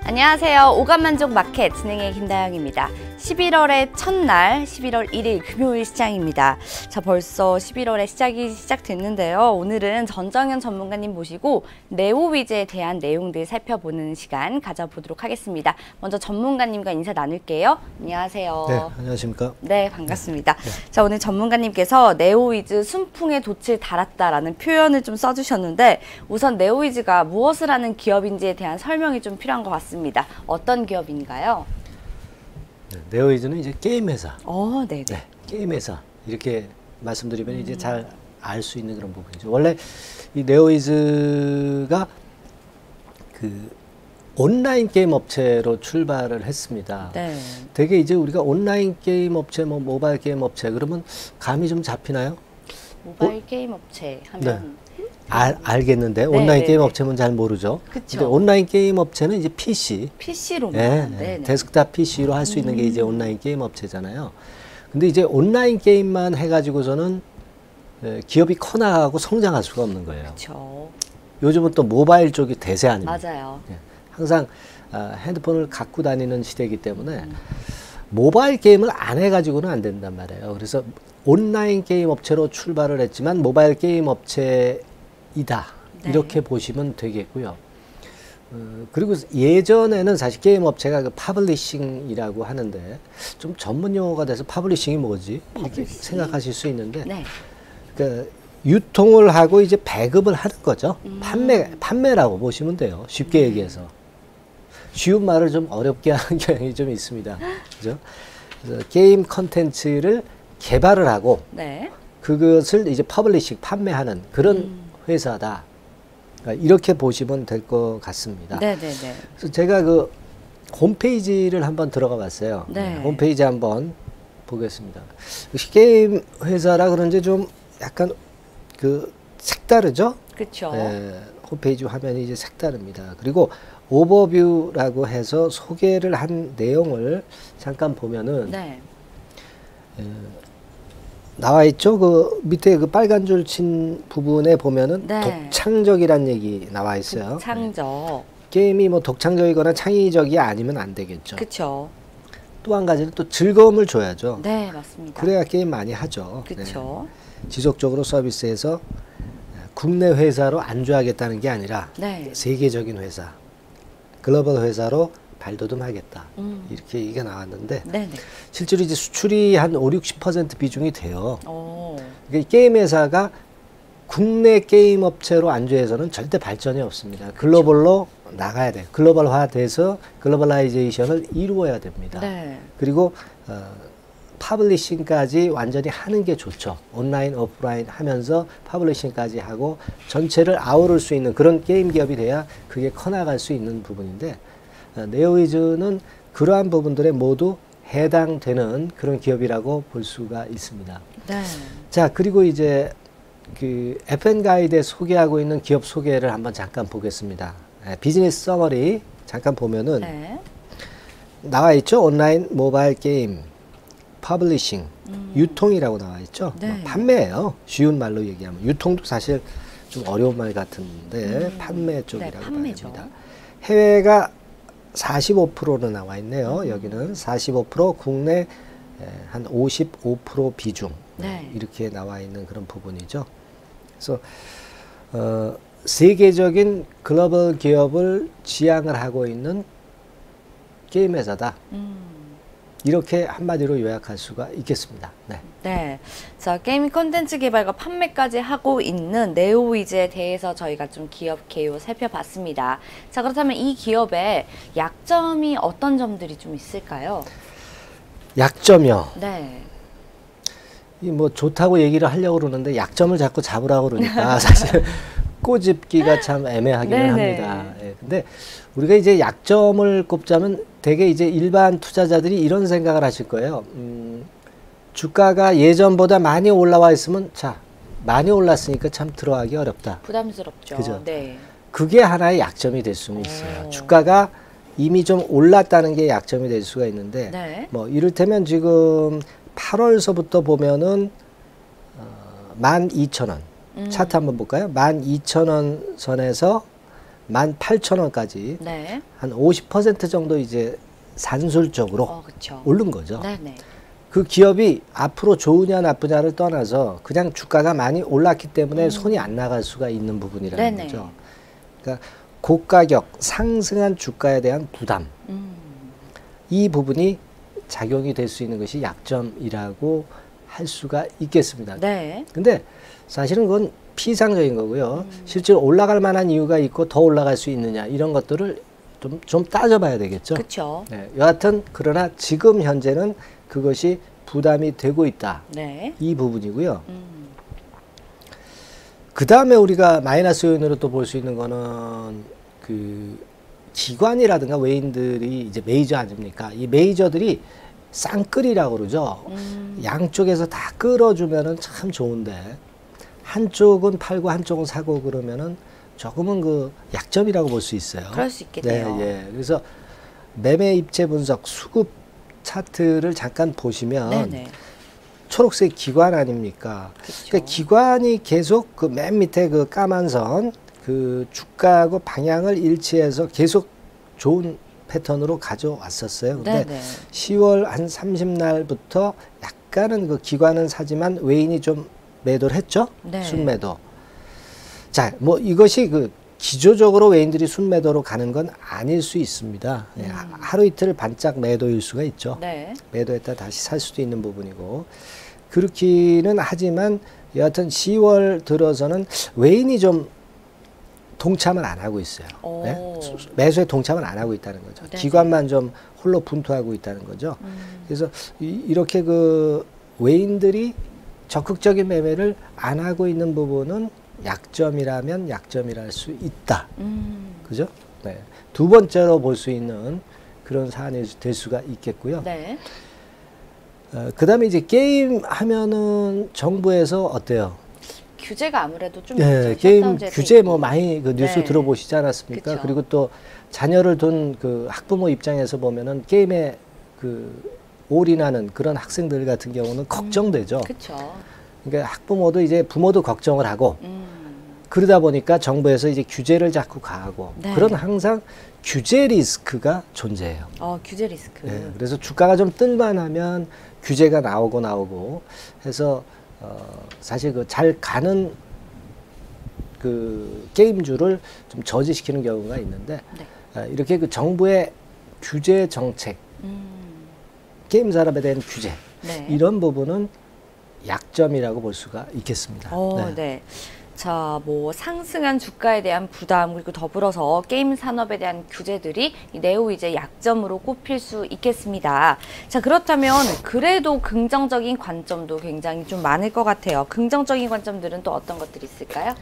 안녕하세요. 오감만족 마켓 진행의 김다영입니다. 11월의 첫날 11월 1일 금요일 시장입니다. 자, 벌써 11월에 시작됐는데요. 오늘은 전정현 전문가님 모시고 네오위즈에 대한 내용들 살펴보는 시간 가져보도록 하겠습니다. 먼저 전문가님과 인사 나눌게요. 안녕하세요. 네, 안녕하십니까? 네, 반갑습니다. 네. 자, 오늘 전문가님께서 네오위즈 순풍에 돛을 달았다라는 표현을 좀 써주셨는데 우선 네오위즈가 무엇을 하는 기업인지에 대한 설명이 좀 필요한 것 같습니다. 어떤 기업인가요? 네, 네오위즈는 이제 게임 회사. 네네. 네, 게임 회사 이렇게 말씀드리면 이제 잘 알 수 있는 그런 부분이죠. 원래 이 네오위즈가 그 온라인 게임 업체로 출발을 했습니다. 네. 되게 이제 우리가 온라인 게임 업체, 뭐 모바일 게임 업체 그러면 감이 좀 잡히나요? 모바일 게임 업체 하면. 네. 알겠는데 온라인 게임 업체는 잘 모르죠. 근데 온라인 게임 업체는 이제 PC로만 네, 데스크탑 PC로 할 수 있는 게 이제 온라인 게임 업체잖아요. 근데 이제 온라인 게임만 해가지고서는 기업이 커나가고 성장할 수가 없는 거예요. 그쵸. 요즘은 또 모바일 쪽이 대세 아닙니까? 맞아요. 항상 핸드폰을 갖고 다니는 시대이기 때문에 모바일 게임을 안 해가지고는 안 된단 말이에요. 그래서 온라인 게임 업체로 출발을 했지만 모바일 게임 업체이다. 네. 이렇게 보시면 되겠고요. 그리고 예전에는 사실 게임 업체가 그 퍼블리싱이라고 하는데 좀 전문 용어가 돼서 퍼블리싱이 뭐지? 이렇게 생각하실 수 있는데 그 유통을 하고 이제 배급을 하는 거죠. 판매라고 보시면 돼요. 쉽게 얘기해서. 쉬운 말을 좀 어렵게 하는 경향이 좀 있습니다. 그죠? 그래서 게임 컨텐츠를 개발을 하고 그것을 이제 퍼블리싱 판매하는 그런 회사다. 그러니까 이렇게 보시면 될 것 같습니다. 그래서 제가 그 홈페이지를 한번 들어가 봤어요. 홈페이지 한번 보겠습니다. 게임 회사라 그런지 좀 약간 그 색다르죠? 그렇죠. 홈페이지 화면이 이제 색다릅니다. 그리고 오버뷰라고 해서 소개를 한 내용을 잠깐 보면은 나와 있죠. 그 밑에 그 빨간 줄 친 부분에 보면은 독창적이란 얘기 나와 있어요. 독창적. 게임이 뭐 독창적이거나 창의적이 아니면 안 되겠죠. 그렇죠. 또 한 가지는 또 즐거움을 줘야죠. 네, 맞습니다. 그래야 게임 많이 하죠. 그렇죠. 지속적으로 서비스해서 국내 회사로 안주하겠다는 게 아니라 세계적인 회사, 글로벌 회사로 발돋움하겠다. 이렇게 얘기가 나왔는데 실제로 이제 수출이 한 5~60% 비중이 돼요. 그러니까 게임 회사가 국내 게임 업체로 안주해서는 절대 발전이 없습니다. 글로벌로 나가야 돼요. 글로벌화돼서 글로벌라이제이션을 이루어야 됩니다. 그리고 퍼블리싱까지 완전히 하는 게 좋죠. 온라인, 오프라인 하면서 퍼블리싱까지 하고 전체를 아우를 수 있는 그런 게임 기업이 돼야 그게 커나갈 수 있는 부분인데 네오위즈는 그러한 부분들에 모두 해당되는 그런 기업이라고 볼 수가 있습니다. 자, 그리고 이제 그 FN 가이드에 소개하고 있는 기업 소개를 한번 잠깐 보겠습니다. 비즈니스 서머리 잠깐 보면은 나와 있죠. 온라인 모바일 게임 퍼블리싱, 유통이라고 나와 있죠. 판매예요. 쉬운 말로 얘기하면 유통도 사실 좀 어려운 말 같은데 판매 쪽이라고 합니다. 해외가 45%로 나와 있네요. 여기는 45%, 국내 한 55% 비중 이렇게 나와 있는 그런 부분이죠. 그래서 세계적인 글로벌 기업을 지향을 하고 있는 게임 회사다. 이렇게 한마디로 요약할 수가 있겠습니다. 자, 게임 콘텐츠 개발과 판매까지 하고 있는 네오위즈에 대해서 저희가 좀 기업 개요 살펴봤습니다. 자, 그렇다면 이 기업의 약점이 어떤 점들이 좀 있을까요? 약점이요? 이 뭐 좋다고 얘기를 하려고 그러는데 약점을 자꾸 잡으라고 그러니까 사실 꼬집기가 참 애매하기는 합니다. 근데 우리가 이제 약점을 꼽자면 되게 이제 일반 투자자들이 이런 생각을 하실 거예요. 주가가 예전보다 많이 올라와 있으면 자, 많이 올랐으니까 참 들어가기 어렵다. 부담스럽죠. 그죠? 그게 하나의 약점이 될 수는 있어요. 주가가 이미 좀 올랐다는 게 약점이 될 수가 있는데 뭐 이를테면 지금 8월서부터 보면은 12,000원 차트 한번 볼까요? 12,000원 선에서 18,000원까지 네. 한 50% 정도 이제 산술적으로 그렇죠. 오른 거죠. 네네. 그 기업이 앞으로 좋으냐 나쁘냐를 떠나서 그냥 주가가 많이 올랐기 때문에 손이 안 나갈 수가 있는 부분이라는 네네. 거죠. 그러니까 고가격, 상승한 주가에 대한 부담, 이 부분이 작용이 될 수 있는 것이 약점이라고 할 수가 있겠습니다. 네. 근데 사실은 그건 피상적인 거고요. 실제로 올라갈 만한 이유가 있고 더 올라갈 수 있느냐 이런 것들을 좀 따져봐야 되겠죠. 그렇죠. 네, 여하튼 그러나 지금 현재는 그것이 부담이 되고 있다. 네. 이 부분이고요. 그 다음에 우리가 마이너스 요인으로 또 볼 수 있는 거는 그 기관이라든가 외인들이 이제 메이저 아닙니까? 이 메이저들이 쌍끌이라고 그러죠. 양쪽에서 다 끌어주면은 참 좋은데 한쪽은 팔고 한쪽은 사고 그러면은 조금은 그 약점이라고 볼 수 있어요. 그럴 수 있겠네요. 네, 예. 그래서 매매 입체 분석 수급 차트를 잠깐 보시면 네네. 초록색 기관 아닙니까? 그쵸. 그러니까 기관이 계속 그 맨 밑에 그 까만 선 그 주가하고 방향을 일치해서 계속 좋은 패턴으로 가져왔었어요. 근데 네네. 10월 한 30날부터 약간은 그 기관은 사지만 외인이 좀 매도를 했죠. 네. 순매도. 자, 뭐 이것이 그 기조적으로 외인들이 순매도로 가는 건 아닐 수 있습니다. 예, 하루 이틀 반짝 매도일 수가 있죠. 네. 매도했다 다시 살 수도 있는 부분이고 그렇기는 하지만 여하튼 10월 들어서는 외인이 좀 동참을 안 하고 있어요. 네? 매수에 동참을 안 하고 있다는 거죠. 네. 기관만 좀 홀로 분투하고 있다는 거죠. 그래서 이렇게 그 외인들이 적극적인 매매를 안 하고 있는 부분은 약점이라면 약점이랄 수 있다. 그죠? 네. 두 번째로 볼 수 있는 그런 사안이 될 수가 있겠고요. 네. 그 다음에 이제 게임 하면은 정부에서 어때요? 규제가 아무래도 좀 네, 있죠. 게임 셧다운제도 규제 있고. 뭐 많이 그 뉴스 네. 들어보시지 않았습니까? 그쵸. 그리고 또 자녀를 둔 그 학부모 입장에서 보면은 게임에 그 올인하는 그런 학생들 같은 경우는 걱정되죠. 그렇죠. 그러니까 학부모도 이제 부모도 걱정을 하고 그러다 보니까 정부에서 이제 규제를 자꾸 가하고 네. 그런 항상 규제 리스크가 존재해요. 규제 리스크. 네, 그래서 주가가 좀 뜰만하면 규제가 나오고 해서 사실 그 잘 가는 그 게임주를 좀 저지시키는 경우가 있는데 네. 이렇게 그 정부의 규제 정책, 게임 산업에 대한 규제 네. 이런 부분은 약점이라고 볼 수가 있겠습니다. 네. 자, 뭐 상승한 주가에 대한 부담 그리고 더불어서 게임 산업에 대한 규제들이 이 네오 이제 약점으로 꼽힐 수 있겠습니다. 자, 그렇다면 그래도 긍정적인 관점도 굉장히 좀 많을 것 같아요. 긍정적인 관점들은 또 어떤 것들이 있을까요?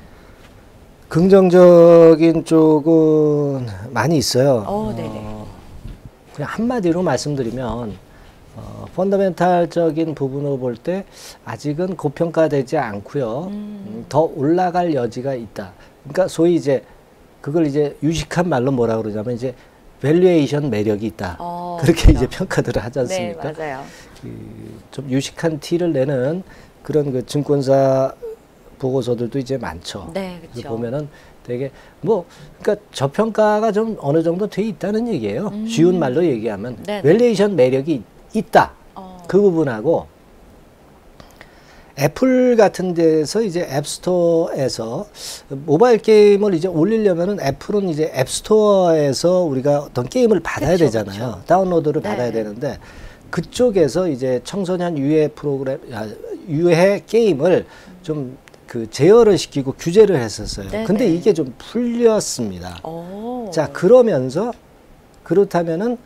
긍정적인 쪽은 많이 있어요. 네네. 그냥 한마디로 말씀드리면 펀더멘탈적인 부분으로 볼 때 아직은 고평가되지 않고요. 더 올라갈 여지가 있다. 그러니까 소위 이제 그걸 이제 유식한 말로 뭐라 그러냐면 이제 밸류에이션 매력이 있다. 그렇게 그렇죠. 이제 평가들을 하지 않습니까? 네, 맞아요. 좀 유식한 티를 내는 그런 그 증권사 보고서들도 이제 많죠. 네, 그래서 그렇죠. 보면은 되게 뭐 그러니까 저평가가 좀 어느 정도 돼 있다는 얘기예요. 쉬운 말로 얘기하면 네네. 밸류에이션 매력이 있다. 그 부분하고 애플 같은 데서 이제 앱스토어에서 모바일 게임을 이제 올리려면은 애플은 이제 앱스토어에서 우리가 어떤 게임을 받아야 그쵸, 되잖아요. 그쵸. 다운로드를 네. 받아야 되는데 그쪽에서 이제 청소년 유해 유해 게임을 좀 그 제어를 시키고 규제를 했었어요. 네네. 근데 이게 좀 풀렸습니다. 오. 자, 그러면서 그렇다면은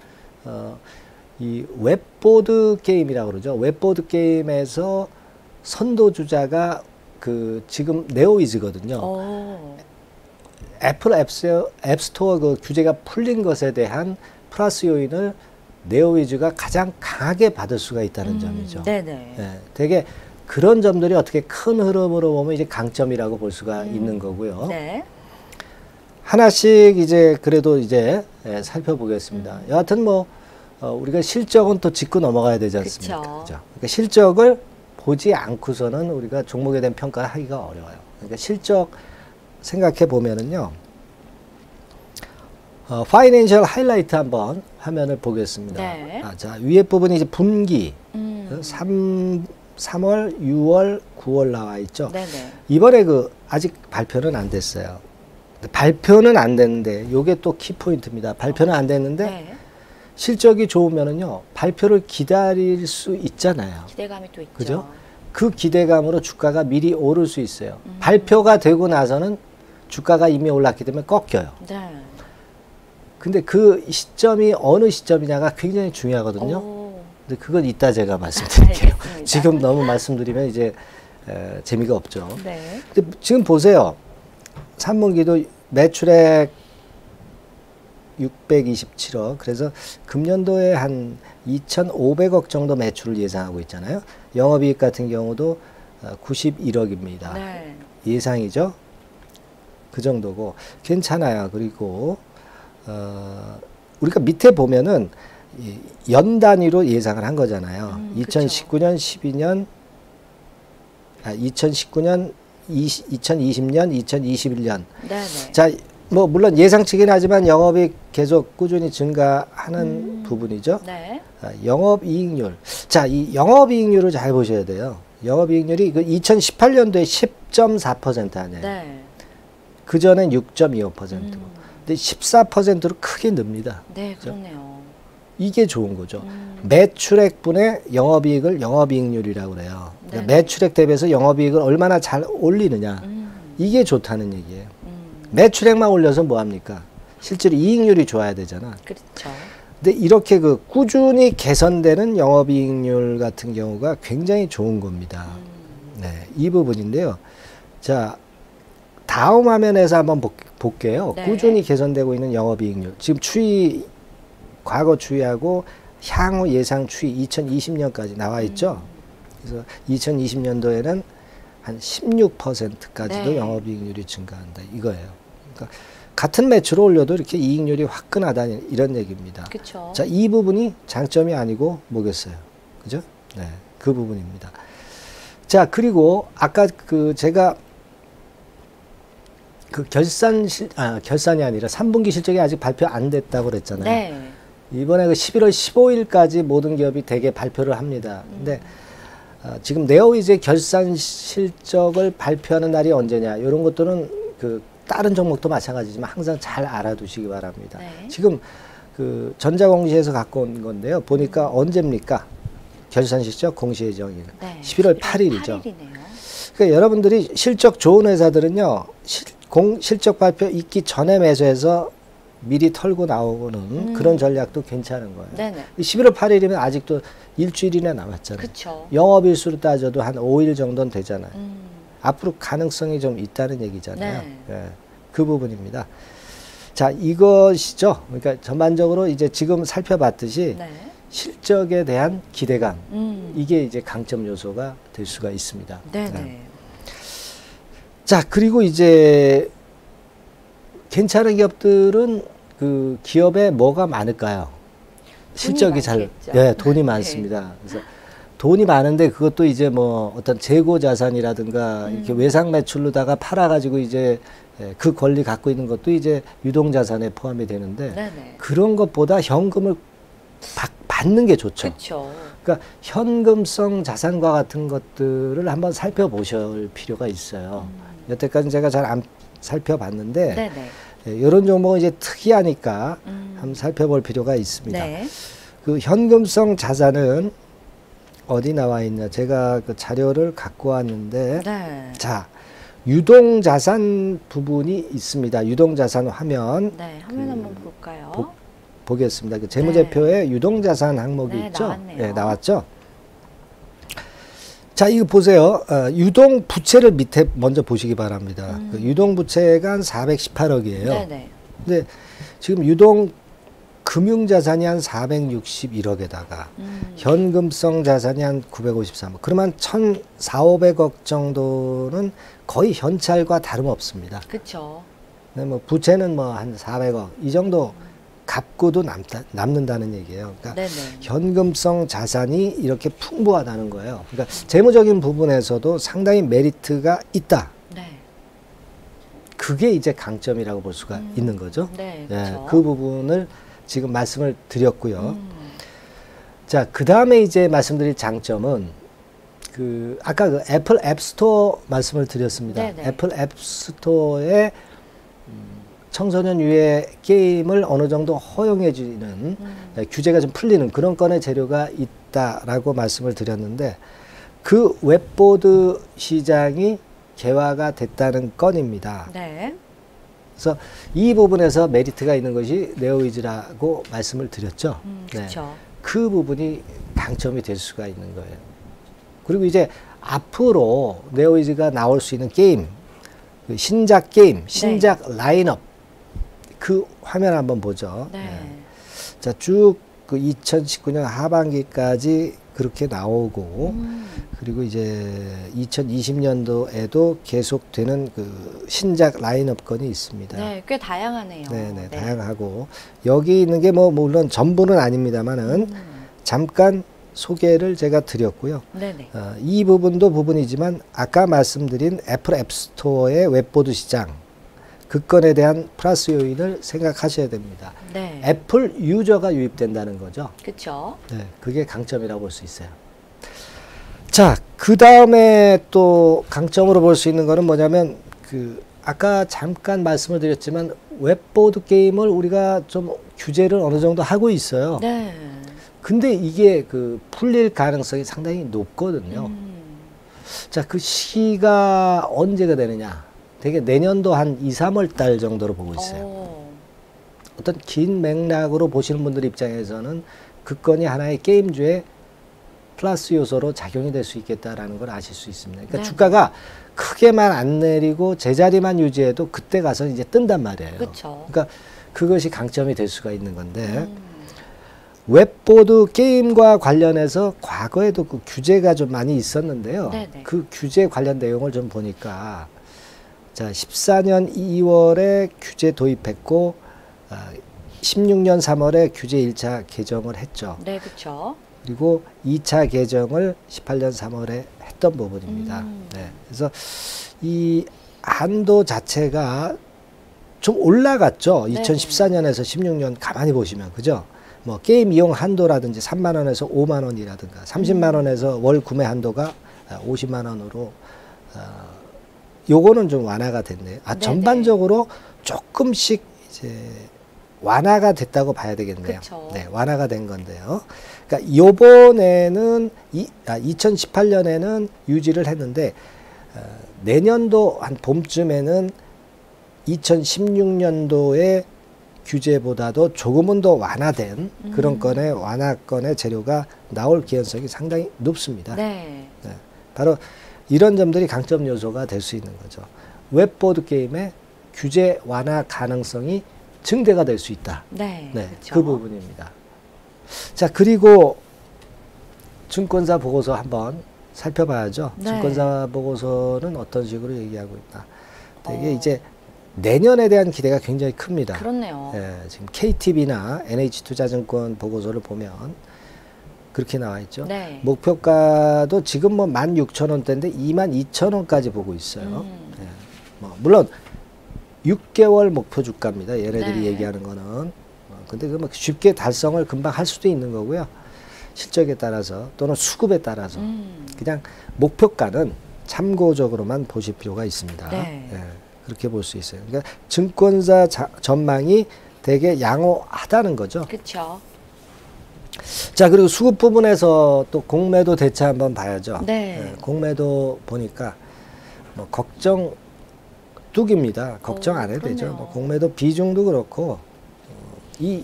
이 웹보드 게임이라고 그러죠. 웹보드 게임에서 선도주자가 그 지금 네오이즈거든요. 애플 앱스토어 그 규제가 풀린 것에 대한 플러스 요인을 네오이즈가 가장 강하게 받을 수가 있다는 점이죠. 네네. 네, 되게 그런 점들이 어떻게 큰 흐름으로 보면 이제 강점이라고 볼 수가 있는 거고요. 네. 하나씩 이제 그래도 이제 살펴보겠습니다. 여하튼 뭐 우리가 실적은 또 짚고 넘어가야 되지 않습니까? 그쵸. 그죠? 그러니까 실적을 보지 않고서는 우리가 종목에 대한 평가를 하기가 어려워요. 그러니까 실적 생각해 보면은요. 파이낸셜 하이라이트 한번 화면을 보겠습니다. 네. 자, 위에 부분이 이제 분기 3월, 6월, 9월 나와 있죠. 네네. 이번에 아직 발표는 안 됐어요. 발표는 안 됐는데 요게 또 키포인트입니다. 발표는 안 됐는데 네. 실적이 좋으면은요 발표를 기다릴 수 있잖아요. 기대감이 또 있죠. 그죠? 그 기대감으로 주가가 미리 오를 수 있어요. 발표가 되고 나서는 주가가 이미 올랐기 때문에 꺾여요. 네. 근데 그 시점이 어느 시점이냐가 굉장히 중요하거든요. 오. 근데 그건 이따 제가 말씀드릴게요. 알겠습니다. 지금 너무 말씀드리면 이제 재미가 없죠. 네. 근데 지금 보세요. 3분기도 매출액 627억. 그래서 금년도에 한 2,500억 정도 매출을 예상하고 있잖아요. 영업이익 같은 경우도 91억입니다. 네. 예상이죠. 그 정도고 괜찮아요. 그리고 우리가 밑에 보면은 연 단위로 예상을 한 거잖아요. 2019년, 12년, 2019년, 2020년, 2021년. 네네. 자, 뭐 물론 예상치긴 하지만 영업이익 계속 꾸준히 증가하는 부분이죠. 네. 영업이익률. 자, 이 영업이익률을 잘 보셔야 돼요. 영업이익률이 2018년도에 10.4% 아니에요. 네. 그 전엔 6.25%고. 근데 14%로 크게 늡니다. 네, 그렇네요. 이게 좋은 거죠. 매출액분의 영업이익을 영업이익률이라고 그래요. 그러니까 매출액 대비해서 영업이익을 얼마나 잘 올리느냐. 이게 좋다는 얘기예요. 매출액만 올려서 뭐합니까? 실제로 이익률이 좋아야 되잖아. 그렇죠. 근데 이렇게 꾸준히 개선되는 영업이익률 같은 경우가 굉장히 좋은 겁니다. 네, 이 부분인데요. 자, 다음 화면에서 한번 볼게요. 네. 꾸준히 개선되고 있는 영업이익률. 지금 과거 추이하고 향후 예상 추이 2020년까지 나와 있죠. 그래서 2020년도에는 한 16%까지도 네. 영업이익률이 증가한다. 이거예요. 그러니까 같은 매출을 올려도 이렇게 이익률이 화끈하다 이런 얘기입니다. 그렇죠. 자, 이 부분이 장점이 아니고 뭐겠어요. 그죠? 네, 그 부분입니다. 자, 그리고 아까 제가 결산이 아니라 3분기 실적이 아직 발표 안 됐다고 그랬잖아요. 네. 이번에 11월 15일까지 모든 기업이 대개 발표를 합니다. 근데 지금 네오이즈의 결산 실적을 발표하는 날이 언제냐 이런 것들은 다른 종목도 마찬가지지만 항상 잘 알아두시기 바랍니다. 네. 지금 전자공시에서 갖고 온 건데요. 보니까 언제입니까? 결산 실적 공시 예정일 네. 11월 8일이죠. 8일이네요. 그러니까 여러분들이 실적 좋은 회사들은요. 실적 발표 있기 전에 매수해서 미리 털고 나오는 그런 전략도 괜찮은 거예요. 네네. 11월 8일이면 아직도 일주일이나 남았잖아요. 그쵸. 영업일수로 따져도 한 5일 정도는 되잖아요. 앞으로 가능성이 좀 있다는 얘기잖아요. 네. 예, 그 부분입니다. 자, 이것이죠. 그러니까 전반적으로 이제 지금 살펴봤듯이 네. 실적에 대한 기대감, 이게 이제 강점 요소가 될 수가 있습니다. 네네. 네. 자, 그리고 이제 괜찮은 기업들은 기업에 뭐가 많을까요? 실적이 돈이 많습니다. 그래서 돈이 많은데 그것도 이제 뭐 어떤 재고 자산이라든가 이렇게 외상 매출로다가 팔아가지고 이제 그 권리 갖고 있는 것도 이제 유동 자산에 포함이 되는데 네네. 그런 것보다 현금을 받는 게 좋죠. 그렇죠. 그러니까 현금성 자산과 같은 것들을 한번 살펴보실 필요가 있어요. 여태까지 제가 잘 안 살펴봤는데 네네. 이런 종목은 이제 특이하니까 한번 살펴볼 필요가 있습니다. 네. 현금성 자산은 어디 나와 있냐? 제가 자료를 갖고 왔는데 네. 자, 유동 자산 부분이 있습니다. 유동 자산 화면 네. 화면 한번 볼까요? 보겠습니다. 재무제표에 네. 유동 자산 항목이 네, 있죠? 나왔네요. 네, 나왔죠? 자, 이거 보세요. 유동 부채를 밑에 먼저 보시기 바랍니다. 유동 부채가 한 418억이에요. 네네. 근데 지금 유동 금융자산이 한 461억에다가 현금성 자산이 한 953억. 그러면 1,400~500억 정도는 거의 현찰과 다름없습니다. 그렇죠. 뭐 부채는 뭐 한 400억 이 정도 갚고도 남는다는 얘기예요. 그러니까 네네. 현금성 자산이 이렇게 풍부하다는 거예요. 그러니까 재무적인 부분에서도 상당히 메리트가 있다. 네. 그 그게 이제 강점이라고 볼 수가 있는 거죠. 네, 예, 그렇죠. 그 부분을 지금 말씀을 드렸고요. 자, 그 다음에 이제 말씀드릴 장점은 아까 그 애플 앱스토어 말씀을 드렸습니다. 네네. 애플 앱스토어에 청소년 유해 게임을 어느 정도 허용해 주는 규제가 좀 풀리는 그런 건의 재료가 있다라고 말씀을 드렸는데 그 웹보드 시장이 개화가 됐다는 건입니다. 네. 그래서 이 부분에서 메리트가 있는 것이 네오이즈라고 말씀을 드렸죠. 그렇죠. 그 부분이 강점이 될 수가 있는 거예요. 그리고 이제 앞으로 네오이즈가 나올 수 있는 게임, 그 신작 게임, 신작 라인업 그 화면 한번 보죠. 네. 자, 쭉 그 2019년 하반기까지 그렇게 나오고 그리고 이제 2020년도에도 계속되는 그 신작 라인업건이 있습니다. 네, 꽤 다양하네요. 네, 다양하고 여기 있는 게 뭐 물론 전부는 아닙니다만은 잠깐 소개를 제가 드렸고요. 네네. 이 부분도 부분이지만 아까 말씀드린 애플 앱스토어의 웹보드 시장 그 건에 대한 플러스 요인을 생각하셔야 됩니다. 네. 애플 유저가 유입된다는 거죠. 그렇죠. 네, 그게 강점이라고 볼 수 있어요. 자, 그 다음에 또 강점으로 볼 수 있는 거는 뭐냐면 아까 잠깐 말씀을 드렸지만 웹보드 게임을 우리가 좀 규제를 어느 정도 하고 있어요. 네. 근데 이게 풀릴 가능성이 상당히 높거든요. 자, 그 시기가 언제가 되느냐? 되게 내년도 한 2, 3월 달 정도로 보고 있어요. 어떤 긴 맥락으로 보시는 분들 입장에서는 그 건이 하나의 게임주의 플러스 요소로 작용이 될 수 있겠다라는 걸 아실 수 있습니다. 그러니까 주가가 크게만 안 내리고 제자리만 유지해도 그때 가서 이제 뜬단 말이에요. 그렇죠. 그러니까 그것이 강점이 될 수가 있는 건데 웹보드 게임과 관련해서 과거에도 그 규제가 좀 많이 있었는데요. 네네. 그 규제 관련 내용을 좀 보니까 자, 14년 2월에 규제 도입했고 16년 3월에 규제 1차 개정을 했죠. 네, 그렇죠. 그리고 2차 개정을 18년 3월에 했던 부분입니다. 네, 그래서 이 한도 자체가 좀 올라갔죠. 네. 2014년에서 16년 가만히 보시면 그죠? 뭐 게임 이용 한도라든지 3만 원에서 5만 원이라든가 30만 원에서 월 구매 한도가 50만 원으로 요거는 좀 완화가 됐네요. 네네. 전반적으로 조금씩 이제 완화가 됐다고 봐야 되겠네요. 그쵸. 네, 완화가 된 건데요. 그러니까 요번에는 2018년에는 유지를 했는데 내년도 한 봄쯤에는 2016년도의 규제보다도 조금은 더 완화된 그런 건의 완화건의 재료가 나올 개연성이 상당히 높습니다. 네. 네, 바로 이런 점들이 강점 요소가 될 수 있는 거죠. 웹보드 게임의 규제 완화 가능성이 증대가 될 수 있다. 네. 네, 그쵸. 그 부분입니다. 자, 그리고 증권사 보고서 한번 살펴봐야죠. 네. 증권사 보고서는 어떤 식으로 얘기하고 있다. 되게 이제 내년에 대한 기대가 굉장히 큽니다. 그렇네요. 예, 지금 KTB나 NH투자증권 보고서를 보면 그렇게 나와 있죠. 네. 목표가도 지금 뭐 16,000원대인데 22,000원까지 보고 있어요. 예, 뭐 물론 6개월 목표 주가입니다. 얘네들이 네. 얘기하는 거는. 근데 그 뭐 쉽게 달성을 금방 할 수도 있는 거고요. 실적에 따라서 또는 수급에 따라서 그냥 목표가는 참고적으로만 보실 필요가 있습니다. 네. 예, 그렇게 볼 수 있어요. 그러니까 증권사 전망이 되게 양호하다는 거죠. 그렇죠. 자, 그리고 수급 부분에서 또 공매도 대차 한번 봐야죠. 네. 예, 공매도 보니까 뭐 걱정 뚝입니다. 걱정 안 해도 되죠. 그렇네요. 뭐 공매도 비중도 그렇고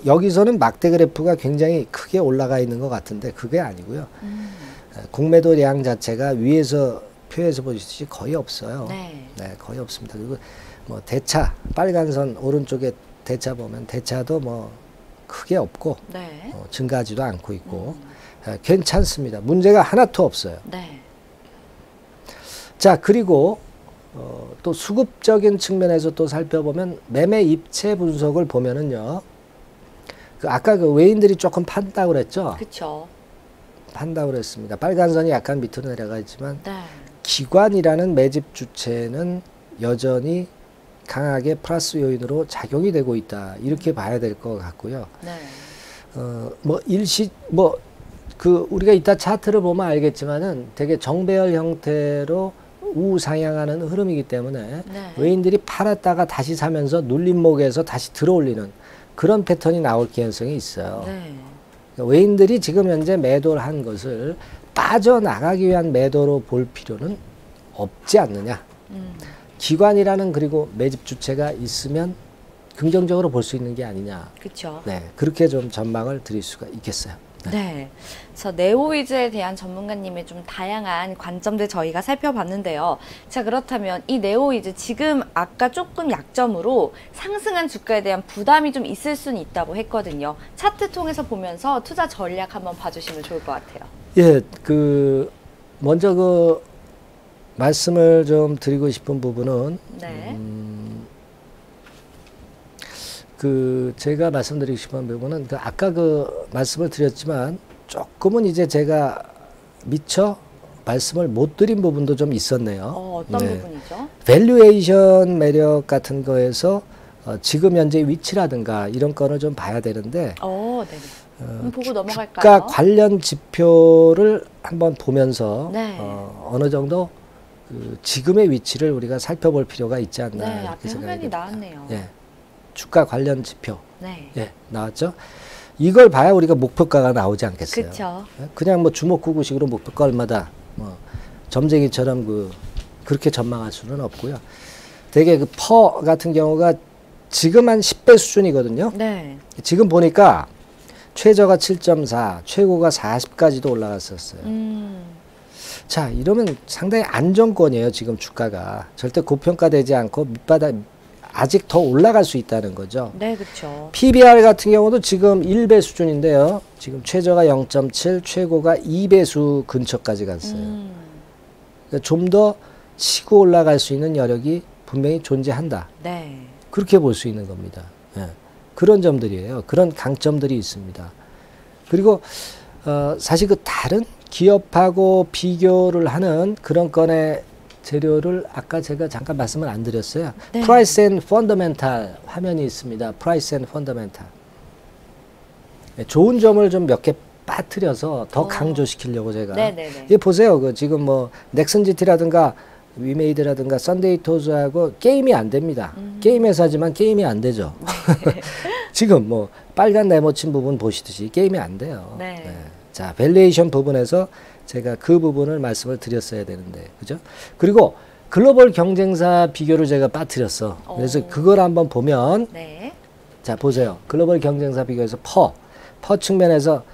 여기서는 막대 그래프가 굉장히 크게 올라가 있는 것 같은데 그게 아니고요. 공매도량 자체가 위에서 표에서 보시듯이 거의 없어요. 네. 네, 거의 없습니다. 그리고 뭐 대차 빨간 선 오른쪽에 대차 보면 대차도 뭐 크게 없고 네. 증가하지도 않고 있고 괜찮습니다. 문제가 하나도 없어요. 네. 자, 그리고 또 수급적인 측면에서 또 살펴보면 매매 입체 분석을 보면은요. 아까 그 외인들이 조금 판다고 그랬죠. 그렇죠. 판다고 그랬습니다. 빨간 선이 약간 밑으로 내려가 있지만 네. 기관이라는 매집 주체는 여전히 강하게 플러스 요인으로 작용이 되고 있다. 이렇게 봐야 될 것 같고요. 네. 우리가 이따 차트를 보면 알겠지만은 되게 정배열 형태로 우상향하는 흐름이기 때문에 네. 외인들이 팔았다가 다시 사면서 눌림목에서 다시 들어올리는 그런 패턴이 나올 가능성이 있어요. 네. 그러니까 외인들이 지금 현재 매도를 한 것을 빠져나가기 위한 매도로 볼 필요는 없지 않느냐. 기관이라는 그리고 매집 주체가 있으면 긍정적으로 볼 수 있는 게 아니냐. 그렇죠. 네, 그렇게 좀 전망을 드릴 수가 있겠어요. 네. 자, 네오위즈에 대한 전문가님의 좀 다양한 관점들 저희가 살펴봤는데요. 자, 그렇다면 이 네오위즈 지금 아까 조금 약점으로 상승한 주가에 대한 부담이 좀 있을 수는 있다고 했거든요. 차트 통해서 보면서 투자 전략 한번 봐주시면 좋을 것 같아요. 예, 먼저 말씀을 좀 드리고 싶은 부분은 네. 제가 말씀드리고 싶은 부분은 아까 말씀을 드렸지만 조금은 이제 제가 미처 말씀을 못 드린 부분도 좀 있었네요. 어떤 부분이죠? 밸류에이션 매력 같은 거에서 지금 현재 위치라든가 이런 거를 좀 봐야 되는데 네. 보고 넘어갈까요? 주가 관련 지표를 한번 보면서 네. 어느 정도 지금의 위치를 우리가 살펴볼 필요가 있지 않나 네, 이렇게 앞에 생각이 화면이 됩니다. 나왔네요. 예, 주가 관련 지표 네. 예, 나왔죠. 이걸 봐야 우리가 목표가가 나오지 않겠어요. 그렇죠. 그냥 주먹구구식으로 목표가 얼마다 점쟁이처럼 그렇게 전망할 수는 없고요. 되게 퍼 같은 경우가 지금 한 10배 수준이거든요. 네. 지금 보니까 최저가 7.4, 최고가 40까지도 올라갔었어요. 자, 이러면 상당히 안정권이에요. 지금 주가가 절대 고평가되지 않고 밑바닥 아직 더 올라갈 수 있다는 거죠. 네, 그렇죠. PBR 같은 경우도 지금 1배 수준인데요. 지금 최저가 0.7, 최고가 2배수 근처까지 갔어요. 그러니까 좀 더 치고 올라갈 수 있는 여력이 분명히 존재한다. 네. 그렇게 볼 수 있는 겁니다. 예. 그런 점들이에요. 그런 강점들이 있습니다. 그리고 사실 다른 기업하고 비교를 하는 그런 건의 재료를 아까 제가 잠깐 말씀을 안 드렸어요. 네. Price and Fundamental 화면이 있습니다. Price and Fundamental. 좋은 점을 좀 몇 개 빠뜨려서 더 강조시키려고 제가. 네네네. 이 보세요. 지금 넥슨 GT라든가 위메이드라든가 썬데이 토즈하고 게임이 안 됩니다. 게임 회사지만 게임이 안 되죠. 지금 빨간 네모친 부분 보시듯이 게임이 안 돼요. 네. 네. 자, 밸류에이션 부분에서 제가 그 부분을 말씀을 드렸어야 되는데, 그죠? 그리고 글로벌 경쟁사 비교를 제가 빠뜨렸어. 그래서 그걸 한번 보면, 네. 자, 보세요. 글로벌 경쟁사 비교에서 퍼 측면에서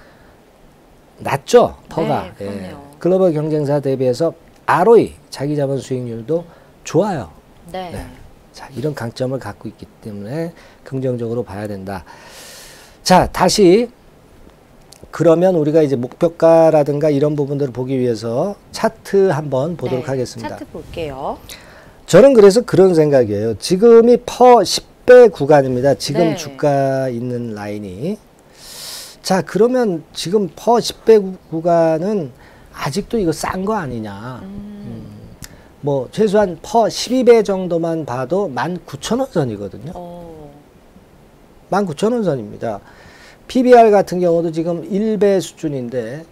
낮죠? 퍼가. 네, 예. 글로벌 경쟁사 대비해서 ROE, 자기 자본 수익률도 좋아요. 네. 네. 자, 이런 강점을 갖고 있기 때문에 긍정적으로 봐야 된다. 자, 다시 그러면 우리가 이제 목표가라든가 이런 부분들을 보기 위해서 차트 한번 보도록 하겠습니다. 차트 볼게요. 저는 그래서 그런 생각이에요. 지금이 퍼 10배 구간입니다. 지금 네. 주가 있는 라인이. 자, 그러면 지금 퍼 10배 구간은 아직도 이거 싼 거 아니냐. 최소한 퍼 12배 정도만 봐도 19,000원 선이거든요. 19,000원 선입니다. PBR 같은 경우도 지금 1배 수준인데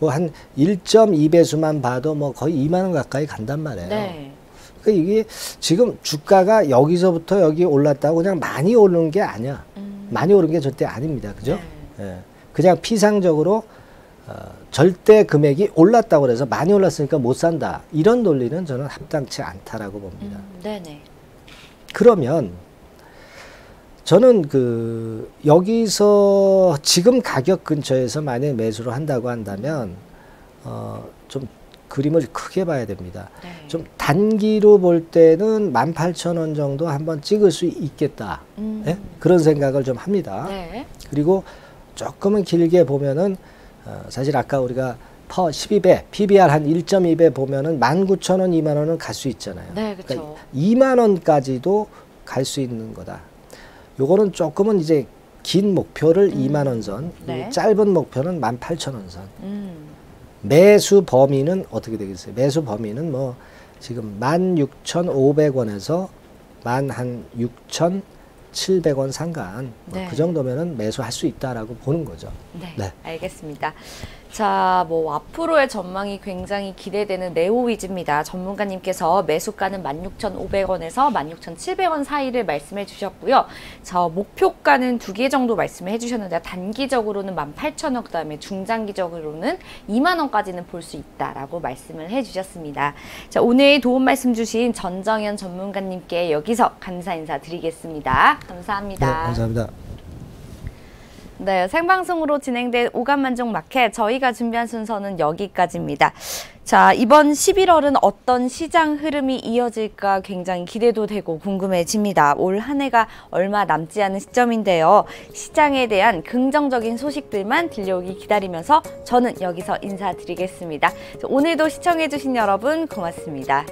한 1.2배수만 봐도 거의 2만 원 가까이 간단 말이에요. 네. 그러니까 이게 지금 주가가 여기서부터 여기 올랐다고 그냥 많이 오른 게 아니야. 많이 오른 게 절대 아닙니다. 그죠? 네. 예. 그냥 피상적으로 절대 금액이 올랐다고 해서 많이 올랐으니까 못 산다. 이런 논리는 저는 합당치 않다라고 봅니다. 네네. 그러면 저는 여기서 지금 가격 근처에서 만약에 매수를 한다고 한다면 좀 그림을 크게 봐야 됩니다. 네. 좀 단기로 볼 때는 18,000원 정도 한번 찍을 수 있겠다. 예? 그런 생각을 좀 합니다. 네. 그리고 조금은 길게 보면은 사실 아까 우리가 퍼 12배, PBR 한 1.2배 보면은 19,000원, 2만 원은 갈 수 있잖아요. 네, 그렇죠. 그러니까 2만 원까지도 갈 수 있는 거다. 요거는 조금은 이제 긴 목표를 2만 원 선, 네. 짧은 목표는 18,000원 선. 매수 범위는 어떻게 되겠어요? 매수 범위는 지금 16,500원에서 한 6,700원 상간 네. 그 정도면은 매수할 수 있다라고 보는 거죠. 네, 네. 알겠습니다. 자, 뭐 앞으로의 전망이 굉장히 기대되는 네오위즈입니다. 전문가님께서 매수가는 16,500원에서 16,700원 사이를 말씀해 주셨고요. 저 목표가는 2개 정도 말씀해 주셨는데 단기적으로는 18,000원, 그다음에 중장기적으로는 2만 원까지는 볼 수 있다라고 말씀을 해 주셨습니다. 자, 오늘 도움 말씀 주신 전정현 전문가님께 여기서 감사 인사 드리겠습니다. 감사합니다. 네, 감사합니다. 네, 생방송으로 진행된 오감만족 마켓, 저희가 준비한 순서는 여기까지입니다. 자, 이번 11월은 어떤 시장 흐름이 이어질까 굉장히 기대도 되고 궁금해집니다. 올 한 해가 얼마 남지 않은 시점인데요. 시장에 대한 긍정적인 소식들만 들려오기 기다리면서 저는 여기서 인사드리겠습니다. 오늘도 시청해주신 여러분 고맙습니다.